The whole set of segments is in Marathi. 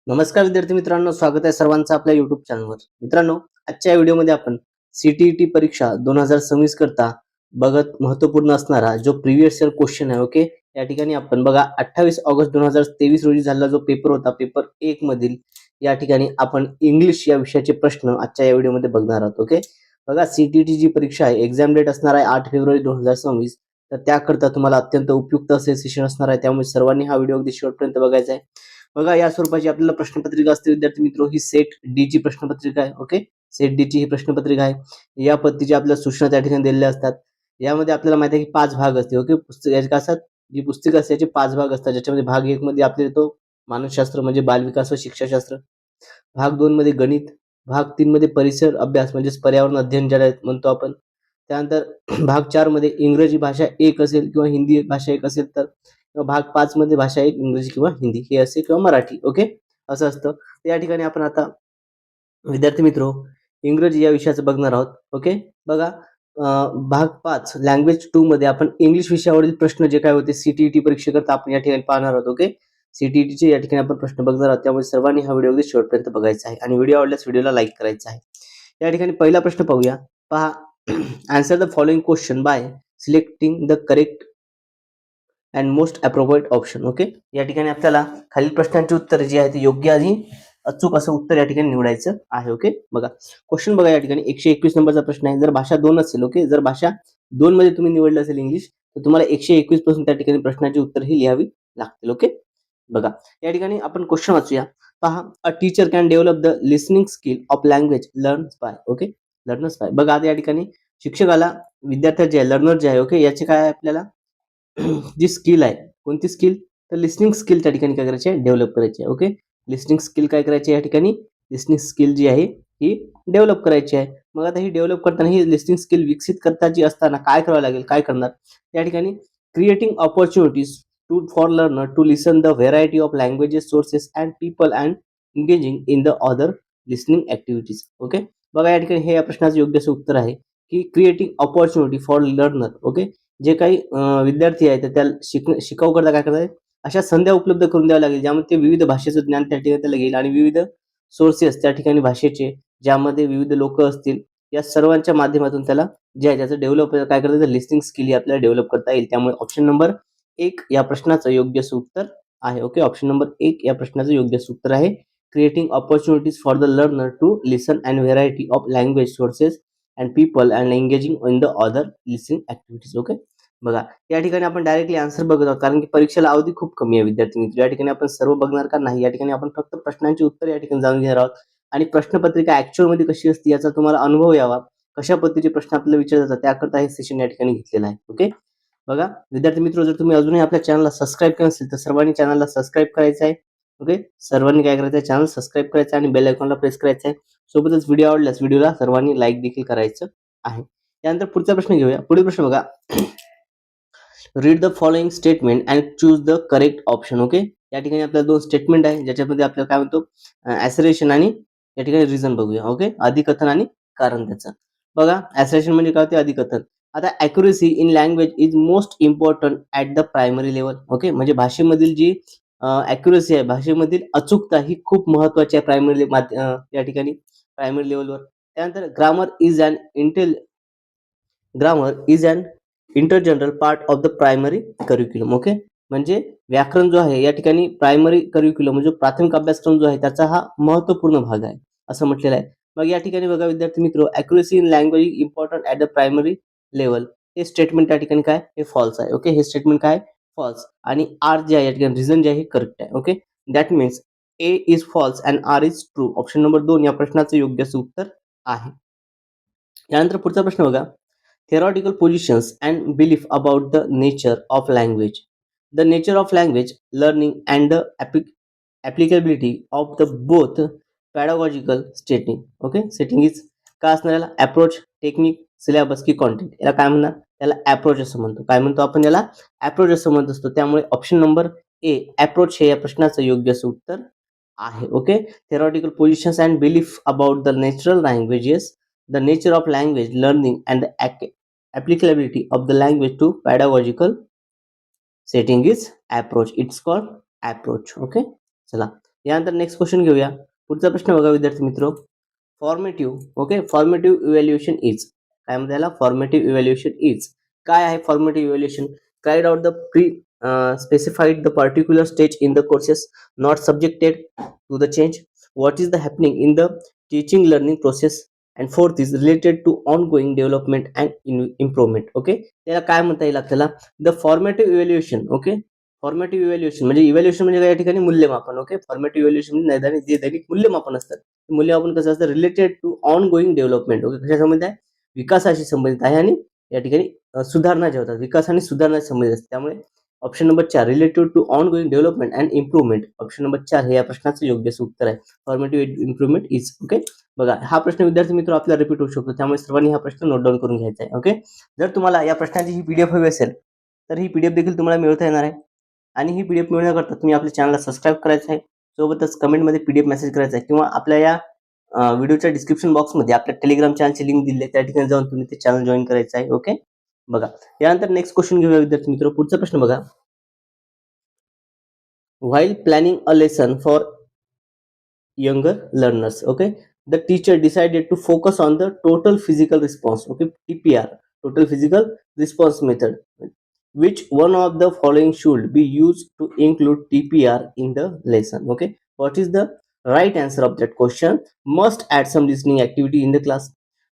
नमस्कार विद्यार्थी मित्रांनो, स्वागत आहे सर्वांचं आपल्या युट्यूब चॅनलवर. मित्रांनो, आजच्या या व्हिडिओमध्ये आपण सीटीईटी परीक्षा 2026 करता बघत महत्वपूर्ण असणारा जो प्रिव्हियस इयर क्वेश्चन आहे. ओके, या ठिकाणी आपण बघा 28 ऑगस्ट 2023 रोजी झालेला जो पेपर होता, पेपर 1 मधील या ठिकाणी आपण इंग्लिश या विषयाचे प्रश्न आजच्या या व्हिडिओमध्ये बघणार आहोत. ओके, बघा सीटीईटी जी परीक्षा आहे, एक्झाम डेट असणार आहे 8 फेब्रुवारी 2026. तर त्याकरता तुम्हाला अत्यंत उपयुक्त असे सेशन असणार आहे, त्यामुळे सर्वांनी हा व्हिडिओ अगदी शेवटपर्यंत बघायचा आहे. बघा, या स्वरूपाची आपल्याला प्रश्नपत्रिका असते विद्यार्थी मित्रो. ही सेट डी ची प्रश्नपत्रिका आहे. ओके, सेट डी ची ही प्रश्नपत्रिका आहे. या पद्धतीच्या आपल्याला सूचना त्या ठिकाणी दिलेल्या असतात. यामध्ये आपल्याला माहिती आहे की 5 भाग असते. ओके, पुस्तक याचे असतात, जी पुस्तक असते याचे 5 भाग असतात, ज्याच्यामध्ये भाग 1 मध्ये आपल्याला येतो मानसशास्त्र म्हणजे बालविकास व शिक्षाशास्त्र, भाग 2 मध्ये गणित, भाग 3 मध्ये परिसर अभ्यास म्हणजे पर्यावरण अध्ययन ज्याला म्हणतो आपण. त्यानंतर भाग 4 मध्ये इंग्रजी भाषा 1 असेल किंवा हिंदी भाषा 1 असेल तर, भाग 5 मध्ये भाषा 1 इंग्रजी किंवा हिंदी हे असे किंवा मराठी. ओके, असं असतं. तर या ठिकाणी आपण आता विद्यार्थी मित्रो इंग्रजी या विषयाचं बघणार आहोत. ओके, बघा भाग 5 लँग्वेज 2 मध्ये आपण इंग्लिश विषयावरील प्रश्न जे काय होते सीटीईटी परीक्षेकरता आपण या ठिकाणी पाहणार आहोत. ओके, सीटीईटीचे या ठिकाणी आपण प्रश्न बघणार आहोत, त्यामुळे सर्वांनी हा व्हिडिओ अगदी शेवटपर्यंत बघायचा आहे आणि व्हिडिओ आवडल्यास व्हिडिओला लाईक करायचा आहे. या ठिकाणी पहिला प्रश्न पाहूया. पहा, answer the following question by selecting the correct and most appropriate option. Okay, या ठिकाणी आपल्याला खालील प्रश्नांची उत्तर जी आहे ती योग्य आणि अचूक असं उत्तर या ठिकाणी निवडायचं आहे. ओके, बघा क्वेश्चन बघा, या ठिकाणी 121 नंबरचा प्रश्न आहे. जर भाषा 2 असेल, ओके, जर भाषा 2 मध्ये तुम्ही निवडलं असेल इंग्लिश, तर तुम्हाला 121 पासून त्या ठिकाणी प्रश्नाची उत्तर ही लिहावी लागतील. ओके, बघा या ठिकाणी आपण क्वेश्चन वाचूया. पहा, a teacher can develop the listening skill of language learns by. Okay, learners by. बघा आता या ठिकाणी शिक्षकाला विद्यार्थी जे लर्नर जे आहे, ओके, याचे काय आपल्याला जी स्किल आहे, कोणती स्किल, तर लिसनिंग स्किल त्या ठिकाणी काय करायची आहे, डेव्हलप करायची आहे. ओके, लिसनिंग स्किल काय करायची आहे या ठिकाणी, लिसनिंग स्किल जी आहे ही डेव्हलप करायची आहे. मग आता ही डेव्हलप करताना ही लिसनिंग स्किल विकसित करताची असताना काय करावं लागेल, काय करणार या ठिकाणी, creating opportunities to for learner to listen the variety of languages sources and people and engaging in the other listening activities. Okay, बघा या ठिकाणी हे या प्रश्नाचं योग्य असं उत्तर आहे की creating opportunity for learner. Okay, जे काही विद्यार्थी आहेत तर त्या शिकाऊ करता काय करतात, अशा संध्या उपलब्ध करून द्यावं लागेल ज्यामध्ये ते विविध भाषेचं ज्ञान त्या ठिकाणी त्याला घेईल आणि विविध सोर्सेस त्या ठिकाणी भाषेचे ज्यामध्ये विविध लोक असतील, या सर्वांच्या माध्यमातून त्याला जे आहे त्याचं डेव्हलप काय करता येईल, लिसनिंग स्किल ही आपल्याला डेव्हलप करता येईल. त्यामुळे ऑप्शन नंबर 1 या प्रश्नाचं योग्य उत्तर आहे. ओके, ऑप्शन नंबर 1 या प्रश्नाचं योग्य उत्तर आहे. Creating opportunities for the learner to listen and variety of language sources and people and engaging in the other listening activities. Okay, बघा या ठिकाणी आपण डायरेक्टली आन्सर बघत आहोत, कारण की परीक्षेला अवधी खूप कमी आहे विद्यार्थी मित्र. या ठिकाणी आपण सर्व बघणार का नाही, या ठिकाणी आपण फक्त प्रश्नांची उत्तर या ठिकाणी जाणून घेणार आहोत आणि प्रश्नपत्रिका ऍक्च्युअल मध्ये कशी असते याचा तुम्हाला अनुभव यावा, कशा पद्धतीचे प्रश्न आपल्याला विचारले जातात त्याकरता हे सेशन या ठिकाणी घेतलेलं आहे. ओके, बघा विद्यार्थी मित्र, जर तुम्ही अजूनही आपल्या चॅनलला सबस्क्राईब केलं नसेल तर सर्वांनी चॅनलला सबस्क्राईब करायचं आहे. ओके, सर्वांनी काय करायचं आहे, चॅनल सबस्क्राईब करायचं आणि बेल आयकॉनला प्रेस करायचं आहे. सोबतच व्हिडिओ आवडल्यास व्हिडिओला सर्वांनी लाईक देखील करायचं आहे. त्यानंतर पुढचा प्रश्न घेऊया. पुढील प्रश्न बघा, read the following statement and choose the correct option. Okay, या ठिकाणी आपल्याला 2 स्टेटमेंट आहे ज्याच्यामध्ये आपल्याला काय म्हणतो, ऍसरेशन आणि या ठिकाणी रिझन बघूया. ओके, अधिकथन आणि कारण त्याचं. बघा ऍसरेशन म्हणजे काय होते, अधिकथन. आता accuracy in language is most important at the primary level. Okay, म्हणजे भाषेमधील जी अॅक्युरेसी आहे, भाषेमधील अचूकता ही खूप महत्वाची आहे प्रायमरी या ठिकाणी प्रायमरी लेवलवर. त्यानंतर grammar is an integral part of the primary curriculum. Okay, म्हणजे व्याकरण जो आहे या ठिकाणी प्रायमरी करिक्युलम म्हणजे प्राथमिक अभ्यासक्रम जो आहे त्याचा हा महत्वपूर्ण भाग आहे असं म्हटलेलं आहे. मग या ठिकाणी बघा विद्यार्थी मित्र, accuracy in language important at the primary level, हे स्टेटमेंट या ठिकाणी काय, हे फॉल्स आहे. ओके, हे स्टेटमेंट काय, फॉल्स. आणि आर जे आहे या ठिकाणी रिझन जे आहे हे करेक्ट आहे. Okay, that means A is false and R is true. Option number 2 या प्रश्नाचं योग्य उत्तर आहे. यानंतर पुढचा प्रश्न बघा, theoretical positions and belief about the nature of language, the nature of language learning and the applicability of the both pedagogical setting. Okay, setting is काय असणार, याला अप्रोच, टेक्निक, सिलेबस की कॉन्टेंट, याला काय म्हणणार, त्याला अप्रोच असं म्हणतो. काय म्हणतो आपण, याला अप्रोच असं म्हणत असतो. त्यामुळे ऑप्शन नंबर ए अप्रोच हे या प्रश्नाचं योग्य उत्तर आहे. Okay, theoretical positions and belief about the natural languages, the nature of language learning and the applicability of the language to pedagogical setting is approach. It's called approach. Okay, चला यानंतर नेक्स्ट क्वेश्चन घेऊया. पुढचा प्रश्न बघा विद्यार्थी मित्र. Formative okay formative evaluation is काय म्हणतात याला फॉर्मेटिव्ह इव्हॅल्युएशन इज काय आहे formative evaluation carried out the pre specified the particular stage in the courses not subjected to the change what is the happening in the teaching learning process and fourth is related to ongoing development and improvement okay त्याला काय म्हणता येईल आपल्याला the formative evaluation okay formative evaluation म्हणजे इव्हॅल्युएशन म्हणजे या ठिकाणी मूल्यमापन ओके फॉर्मेटिव्ह इव्हॅल्युएशन म्हणजे नैदानिक जे दैनिक मूल्यमापन असतात मूल्यमापन कसं असतं related to ongoing development okay कशा संबंधित आहे विकासाशी संबंधित आहे आणि या ठिकाणी सुधारणा ज्या होतात विकास आणि सुधारणा संबंधित असते त्यामुळे option number 4 related to ongoing development and improvement option number 4 हे या प्रश्नाचं योग्य उत्तर आहे फॉर्मेटिव्ह इम्प्रुव्हमेंट इज ओके बघा हा प्रश्न विद्यार्थी मित्र आपल्याला रिपीट होऊ शकतो त्यामुळे सर्वांनी हा प्रश्न नोट डाऊन करून घ्यायचा आहे ओके जर तुम्हाला या प्रश्नाची ही पीडीएफ हवी असेल तर ही पीडीएफ देखील तुम्हाला मिळवता येणार आहे आणि ही पीडीएफ मिळवण्याकरता तुम्ही आपल्या चॅनलला सबस्क्राईब करायचं आहे सोबतच कमेंटमध्ये पीडीएफ मेसेज करायचा आहे किंवा आपल्या या व्हिडिओच्या डिस्क्रिप्शन बॉक्समध्ये आपल्या टेलिग्राम चॅनलची लिंक दिली आहे त्या ठिकाणी जाऊन तुम्ही ते चॅनल जॉईन करायचं आहे ओके बघा यानंतर नेक्स्ट क्वेश्चन घेऊया विद्यार्थी मित्र पुढचा प्रश्न बघा while planning a lesson for younger learners okay the teacher decided to focus on the total physical response okay TPR total physical response method which one of the following should be used to include TPR in the lesson okay what is the right answer of that question must add some listening activity in the class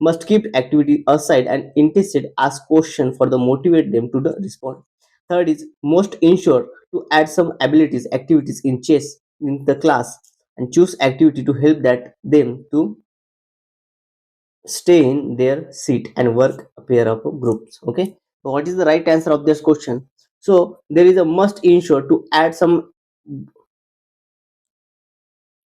must keep activity aside and instead ask question for the motivate them to the respond third is most ensure to add some abilities activities in chess in the class and choose activity to help that them to stay in their seat and work a pair of groups okay so what is the right answer of this question so there is a must ensure to add some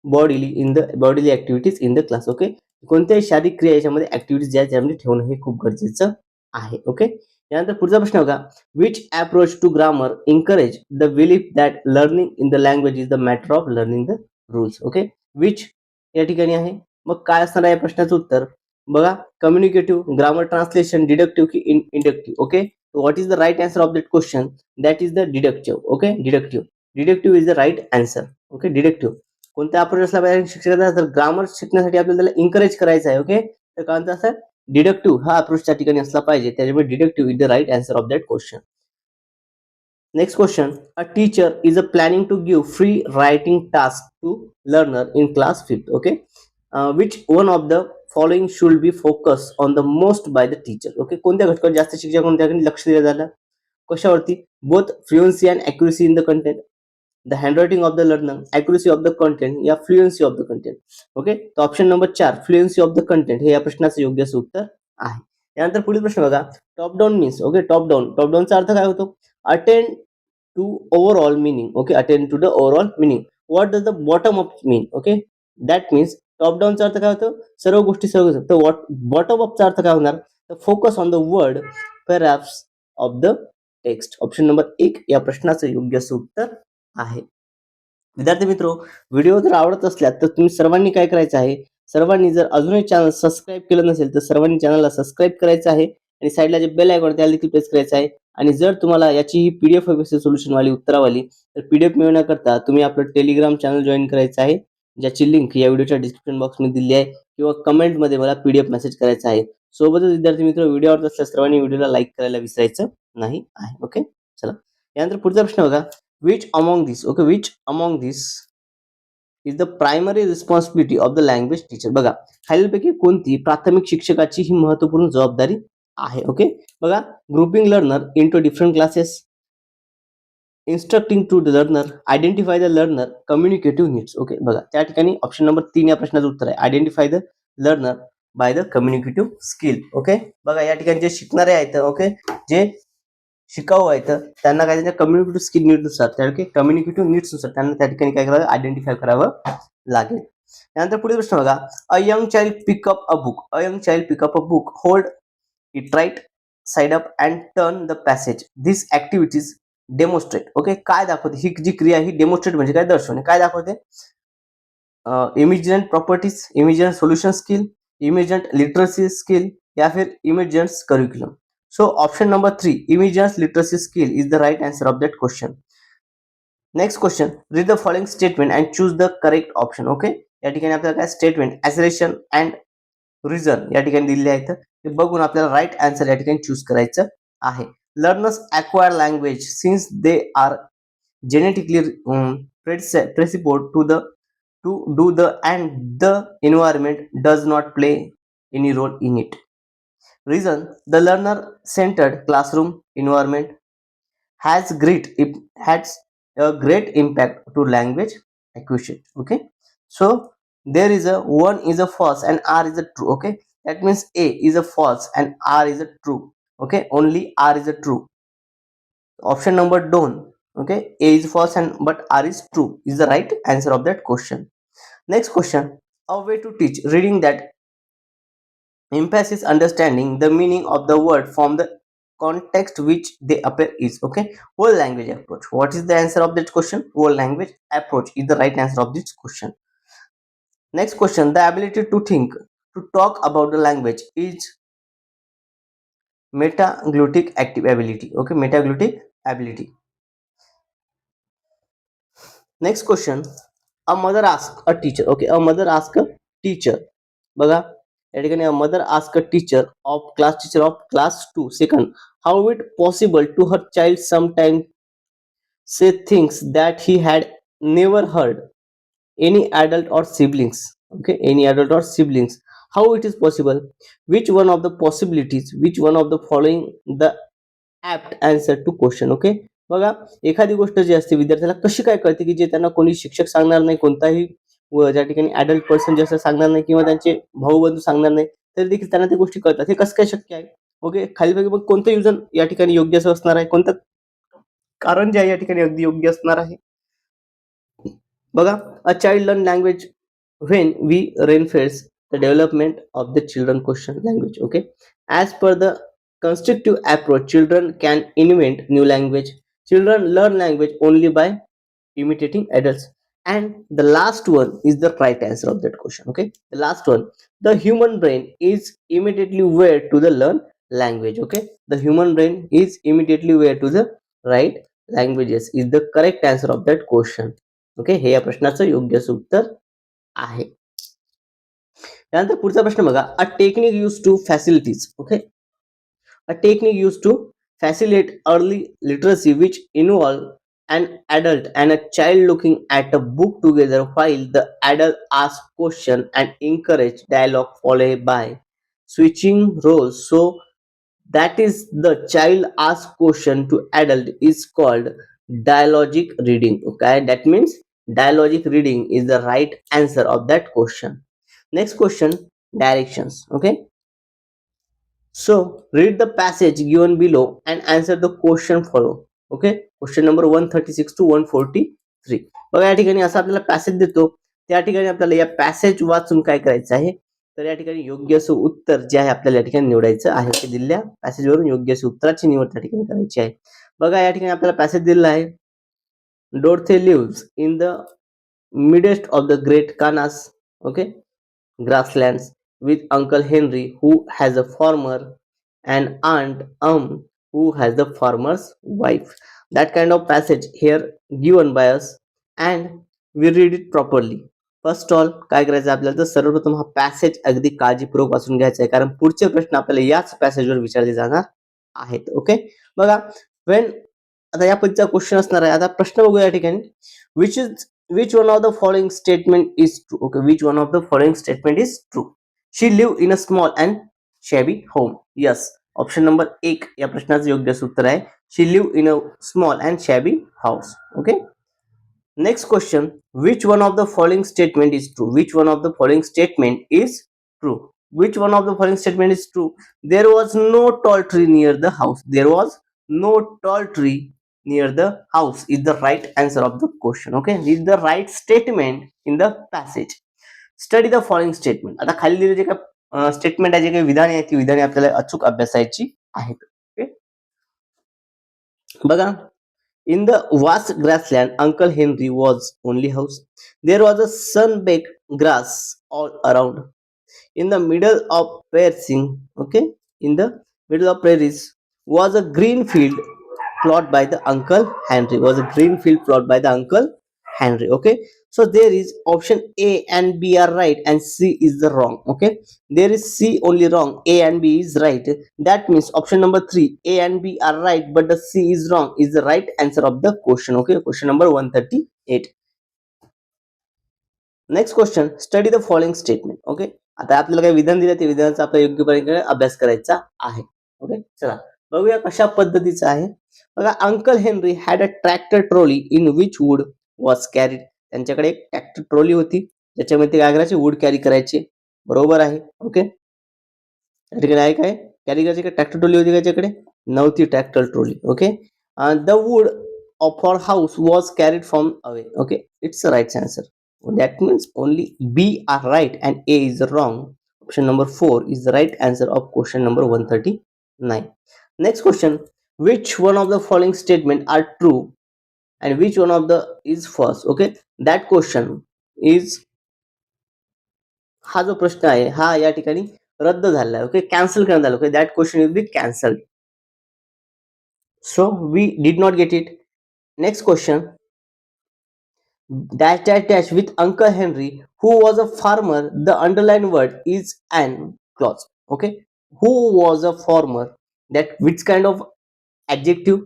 bodily activities in the class okay कोणत्याही शारीरिक क्रिया याच्यामध्ये ऍक्टिव्हिटीज ज्या त्यामध्ये ठेवणं हे खूप गरजेचं आहे ओके यानंतर पुढचा प्रश्न बघा which approach to grammar encourage the belief that learning in the language is the matter of learning the rules okay which या ठिकाणी आहे मग काय असणार आहे या प्रश्नाचं उत्तर बघा कम्युनिकेटिव्ह ग्रामर ट्रान्सलेशन डिडक्टिव्ह की inductive okay what is the right answer of that question that is the deductive okay deductive is the right answer okay deductive कोणत्या अप्रोच असला पाहिजे शिक्षकाचा तर ग्रामर शिकण्यासाठी आपल्याला त्याला एन्करेज करायचं आहे ओके तर कारण असं डिडक्टिव्ह हा अप्रोच त्या ठिकाणी असला पाहिजे त्याच्यामुळे deductive is the right answer of that question Next question. A teacher is planning to give free writing task to learner in class 5th. Okay. Which one of the following should be focused on the most by the teacher? Okay. कोणत्या घटकावर जास्त शिक्षकांनी त्याकडे लक्ष दिलं झालं कशावरती both fluency and accuracy in the content the handwriting of the learner accuracy of the content या fluency of the content okay तो option number 4 fluency of the content हे या प्रश्नाचं योग्य उत्तर आहे यानंतर पुढील प्रश्न बघा top down means okay top डाऊनचा अर्थ काय होतो attend to overall meaning okay attend to the overall meaning what does the bottom up mean okay that means top down चा अर्थ काय होतो सर्व गोष्टी सर्व तर what bottom up चा अर्थ काय होणार तर focus on the word perhaps of the text option number 1 या प्रश्नाचं योग्य उत्तर आहे विद्यार्थी मित्रो व्हिडिओ जर आवडत असल्यास तर तुम्ही सर्वांनी काय करायचं आहे सर्वांनी जर अजूनही चॅनल सबस्क्राईब केलं नसेल तर सर्वांनी चॅनलला सबस्क्राईब करायचं आहे आणि साईडला जे बेल आयकॉन त्याला देखील प्रेस करायचं आहे आणि जर तुम्हाला याची ही पीडीएफ हवी असेल सोल्युशन वाली उत्तरावाली तर पीडीएफ मिळवण्याकरता तुम्ही आपलं टेलिग्राम चॅनल जॉईन करायचं आहे ज्याची लिंक या व्हिडिओच्या डिस्क्रिप्शन बॉक्समध्ये दिली आहे किंवा कमेंटमध्ये मला पीडीएफ मेसेज करायचा आहे सोबतच विद्यार्थी मित्र व्हिडिओ आवडत असल्यास सर्वांनी व्हिडिओला लाईक करायला विसरायचं नाही आहे ओके चला यानंतर पुढचा प्रश्न बघा which among this is the primary responsibility of the language teacher बघा खालीलपैकी कोणती प्राथमिक शिक्षकाची ही महत्त्वपूर्ण जबाबदारी आहे ओके बघा grouping learner into different classes instructing to the learner identify the learner communicative needs okay बघा त्या ठिकाणी ऑप्शन नंबर 3 या प्रश्नाचं उत्तर आहे identify the learner by the communicative skill okay बघा या ठिकाणी जे शिकणारे आहेत ओके जे शिकाऊ आहेत त्यांना काय त्यांच्या कम्युनिकेटिव्ह स्किल नीड्सनुसार त्यामुळे कम्युनिकेटिव्ह नीड्सनुसार त्यांना त्या ठिकाणी काय करावं आयडेंटिफाय करावं लागेल त्यानंतर पुढील प्रश्न बघा a young child pick up a book hold it right side up and turn the passage this activities demonstrate okay काय दाखवते ही जी क्रिया ही डेमोन्स्ट्रेट म्हणजे काय दर्शवणे काय दाखवते emergent properties emergent solution skill emergent literacy skill या फिर emergent curriculum So option number 3, immediate literacy skill is the right answer of that question. Next question, read the following statement and choose the correct option. Okay, या ठिकाणी आपल्याला काय स्टेटमेंट, ॲसरेशन अँड रिझन या ठिकाणी दिलेले आहेत. ते बघून आपल्याला राईट आन्सर या ठिकाणी चूज करायचं आहे. Learners acquire language since they are genetically predisposed to do the and the environment does not play any role in it. Reason, the learner centered classroom environment has has a great impact to language acquisition. Okay, so there is a one is a false and r is a true. Okay, that means a is a false and r is a true. Okay, only r is a true. Option number don't. Okay, a is false and but r is true is the right answer of that question. Next question, a way to teach reading that emphasis understanding the meaning of the word from the context which they appear is. Okay, whole language approach. What is the answer of that question? Whole language approach is the right answer of this question. Next question, the ability to think, to talk about the language is metaglutic active ability. Okay, metaglutic ability. Next question, a mother ask a teacher. Okay, a mother ask a teacher. बघा या ठिकाणी a mother ask a teacher of class 2 second how it possible to her child sometimes say things that he had never heard any adult or siblings. Okay, any adult or siblings, how it is possible, which one of the possibilities, which one of the following the apt answer to question. Okay, बघा एखादी गोष्ट जी असते विद्यार्थ्याला कशी काय कळते की जे त्यांना कोणी शिक्षक सांगणार नाही, कोणताही ज्या ठिकाणी ऍडल्ट पर्सन जे असं सांगणार नाही किंवा त्यांचे भाऊ बंधू सांगणार नाही, तरी देखील त्यांना त्या गोष्टी कळतात. हे कसं काय शक्य आहे? ओके, खाली मग कोणतं युजन या ठिकाणी योग्य असं असणार आहे, कोणतं कारण जे आहे या ठिकाणी अगदी योग्य असणार आहे. बघा, a child learn language when we reinforce the development of the children question language. Okay, as per the constructive approach, children can invent new language. Children learn language only by imitating adults. And the last one is the right answer of that question. Okay, the last one, the human brain is immediately wired to the learn language. Okay, the human brain is immediately wired to the right languages is the correct answer of that question. Okay, हे या प्रश्नाचं योग्य उत्तर आहे. त्यानंतर पुढचा प्रश्न बघा, a technique use to facilities. Okay, a technique use to facilitate early literacy which involve an adult and a child looking at a book together while the adult asks question and encourage dialogue followed by switching roles. So that is the child asks question to adult is called dialogic reading. Okay, that means dialogic reading is the right answer of that question. Next question, directions. Okay, so read the passage given below and answer the question follow. Okay, question number 136 to 143. बघा या ठिकाणी असा आपल्याला पॅसेज देतो, त्या ठिकाणी आपल्याला या पॅसेज वाचून काय करायचं आहे, तर या ठिकाणी योग्य असं उत्तर जे आहे आपल्याला या ठिकाणी निवडायचं आहे. ते दिलेल्या पॅसेजवरून योग्य असं उत्तराची निवड त्या ठिकाणी करायची आहे. बघा या ठिकाणी आपल्याला पॅसेज दिलेला आहे, Dorothy lives in the midst of the great canas, okay, grasslands with Uncle Henry who has a farmer and Aunt who has the farmer's wife. That kind of passage here given by us and we read it properly. First all काय करायचं आपल्याला, तर सर्वप्रथम हा पॅसेज अगदी काळजीपूर्वक वाचून घ्यायचा आहे, कारण पुढचे प्रश्न आपल्याला याच पॅसेजवर विचारले जाणार आहेत. ओके, बघा वेन आता या पद्धतीचा क्वेश्चन असणार आहे. आता प्रश्न बघूया या ठिकाणी, which one of the following statement is true. Okay, which one of the following statement is true? She lived in a small and shabby home. Yes, option number 1 या प्रश्नाचं योग्य उत्तर आहे. She lived in a small and shabby house. Okay, next question, which one of the following statement is true? Which one of the following statement is true? Which one of the following statement is true? There was no tall tree near the house. There was no tall tree near the house is the right answer of the question. Okay, this is the right statement in the passage. Study the following statement. आता खाली दिलेले जे काही स्टेटमेंट आहे, जे काही विधाने आहेत, ती विधाने आपल्याला अचूक अभ्यासायची आहेत. ओके, बघा, in the vast grassland Uncle Henry was only house. There was a sun-baked grass all around. In the middle of prairies, okay, in the middle of prairies was a green field plot by the Uncle Henry. Was a green field plot by the Uncle Henry. Okay. So there is option A and B are right and C is the wrong. Okay. There is C only wrong. A and B is right. That means option number 3, A and B are right, but the C is wrong, is the right answer of the question. Okay. Question number 138. Next question, study the following statement. Okay, आता आपल्याला काही विधान दिलं, ते विधानाचा आपला योग्यपणे अभ्यास करायचा आहे. ओके, चला बघूया कशा पद्धतीचं आहे. बघा, uncle Henry had a tractor trolley in which wood was carried. त्यांच्याकडे एक ट्रॅक्टर ट्रॉली होती ज्याच्यामध्ये ते काय करायचे, वूड कॅरी करायचे. बरोबर आहे. ओके, या ठिकाणी आहे काय, कॅरी करायचे का ट्रॅक्टर ट्रॉली होती त्याच्याकडे, नव्हती tractor trolley. Okay, the wood of our house was carried from away. Okay, it's a right answer. That means only B are right and A is wrong. Option number 4 is the right answer of question number 139. Next question, which one of the following statement are true and which one of the is false? Okay, that question is, हा जो प्रश्न आहे हा या ठिकाणी रद्द झाला आहे. ओके, कॅन्सल करण्यात आला. Okay, that question will be cancelled. So we did not get it. Next question, dash dash dash with Uncle Henry, who was a farmer. The underlined word is an clause. Okay, who was a farmer, that which kind of adjective,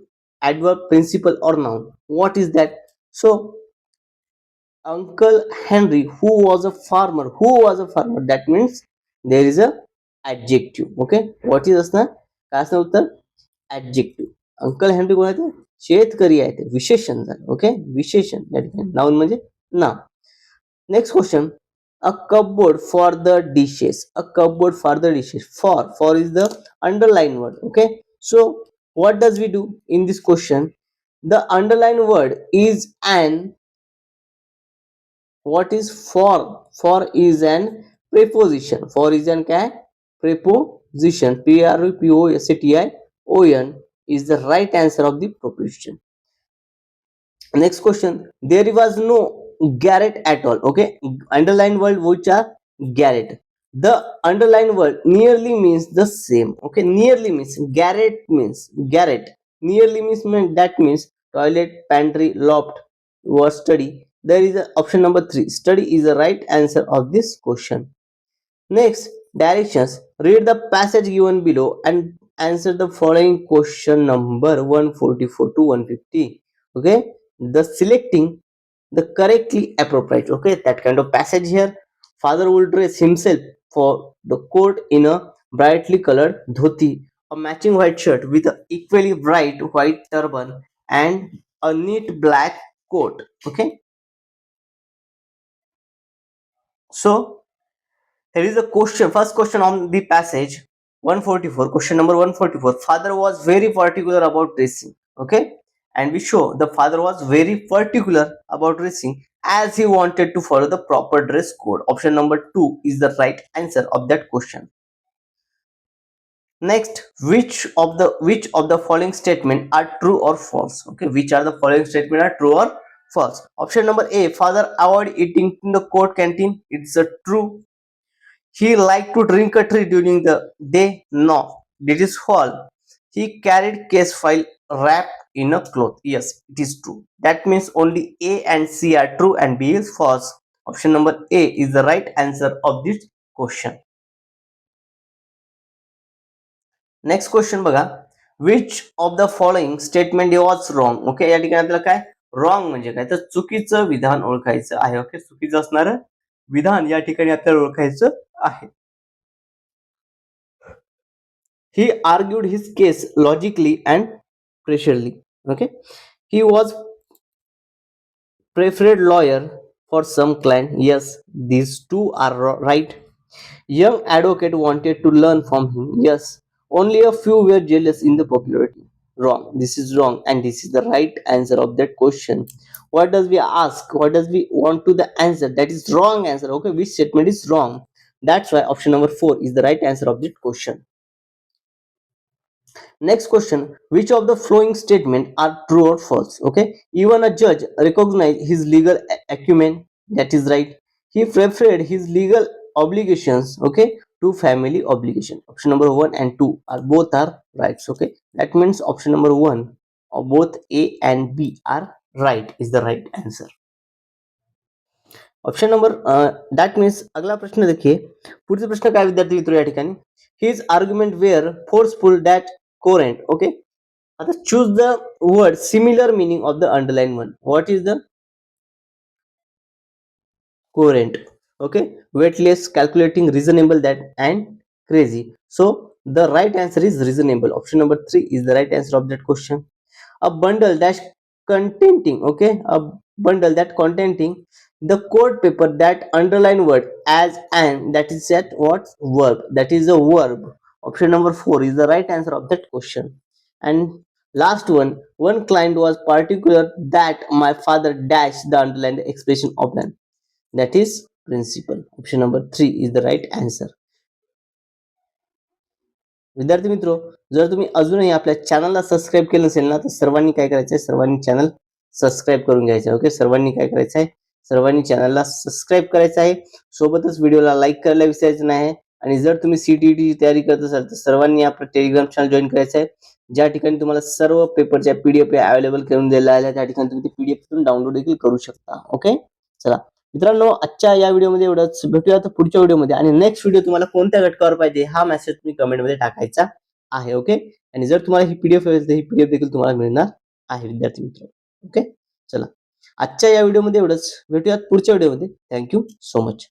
adverb, principal or noun, what is that? So Uncle Henry, who was a farmer, that means there is a adjective. Okay, what is असणार, काय असणार उत्तर, adjective. अंकल हेनरी कोण आहे, शेतकरी आहे, ते विशेषण झालं. ओके, विशेषण या ठिकाणी, नाउन म्हणजे नाव. Next question, a cupboard for the dishes. A cupboard for the dishes. For is the underlined word. Okay, so what does we do in this question? The underlined word is an, what is for is an preposition. For is an क्या है, preposition. preposition is the right answer of the proposition. Next question, there was no Garrett at all. Okay, underlined word which are Garrett. The underlined word nearly means the same. Okay, nearly means Garrett means Garrett. Nearly means that means toilet, pantry, loft, or study. There is a option number 3. Study is the right answer of this question. Next, directions. Read the passage given below and answer the following question number 144 to 150. Okay, the selecting the correctly appropriate. Okay, that kind of passage here. Father will dress himself for the court in a brightly colored dhoti, a matching white shirt with an equally bright white turban, and a neat black coat. Okay, so here is the question, first question on the passage 144. Question number 144, father was very particular about dressing. Okay, and we show the father was very particular about dressing as he wanted to follow the proper dress code. Option number 2 is the right answer of that question. Next, which of the following statement are true or false? Okay, which are the following statement are true or false? Option number A, father avoid eating in the court canteen. It's a true. He liked to drink a tea during the day. No, it is false. He carried case file wrapped in a cloth. Yes, it is true. That means only A and C are true and B is false. Option number A is the right answer of this question. Next question बघा, which of the following statement was wrong. Okay, या ठिकाणी आपल्याला काय, रॉंग म्हणजे काय, तर चुकीचं विधान ओळखायचं आहे. ओके, चुकीचं असणारं विधान या ठिकाणी आपल्याला ओळखायचं आहे. He argued his case logically and pressurely. Okay, he was preferred lawyer for some client. Yes, these two are right. Young advocate wanted to learn from him. Yes, only a few were jealous in the popularity. Wrong, this is wrong and this is the right answer of that question. What does we ask, what does we want to the answer, that is wrong answer. Okay, which statement is wrong? That's why option number 4 is the right answer of that question. Next question, which of the following statement are true or false? Okay, even a judge recognized his legal acumen. That is right. He preferred his legal obligations, okay, to family obligation. Option number 1 and 2 are both are right. Okay, that means option number 1 both A and B are right is the right answer. Option number that means अगला प्रश्न देखिए. पुढचा प्रश्न काय विद्यार्थी मित्र या ठिकाणी. His argument were forceful that coherent. Okay. आता choose the word similar meaning of the underline one. What is the coherent? Okay. Weightless, calculating, reasonable, that and crazy. So the right answer is reasonable. Option number 3 is the right answer of that question. A bundle that containing, okay, a bundle that containing the code paper that underline word as and, that is at what verb, that is a verb. Option number 4 is the right answer of that question. And last one client was particular that my father dashed the underlined expression of an, that is principal. Option number 3 is the right answer. विद्यार्थी मित्रो, जर तुम्ही अजूनही आपल्या चॅनलला सबस्क्राईब केलं नसेल ना, तर सर्वांनी काय करायचं आहे, सर्वांनी चॅनल सबस्क्राईब करून घ्यायचं आहे. ओके. सर्वांनी काय करायचं आहे, सर्वांनी चॅनलला सबस्क्राईब करायचं आहे. सोबतच व्हिडिओला लाईक करायला विसरायचं नाही. आणि जर तुम्ही सीटीईटी ची तयारी करत असाल तर सर्वांनी आपलं टेलिग्राम चॅनल जॉईन करायचं आहे, ज्या ठिकाणी तुम्हाला सर्व पेपरच्या पीडीएफ अवेलेबल करून दिलेल्या आहे. त्या ठिकाणी तुम्ही पीडीएफ डाउनलोड देखील करू शकता. ओके. चला मित्रांनो, आजच्या या व्हिडिओमध्ये एवढंच. भेटूया आता पुढच्या व्हिडिओमध्ये. आणि नेक्स्ट व्हिडिओ तुम्हाला कोणत्या घटकावर पाहिजे हा मेसेज तुम्ही कमेंटमध्ये टाकायचा आहे. ओके. आणि जर तुम्हाला ही पीडीएफ असेल तर ही पीडीएफ देखील तुम्हाला मिळणार आहे विद्यार्थी मित्र. ओके. चला आजच्या या व्हिडिओमध्ये एवढंच. भेटूयात पुढच्या व्हिडिओमध्ये. Thank you so much.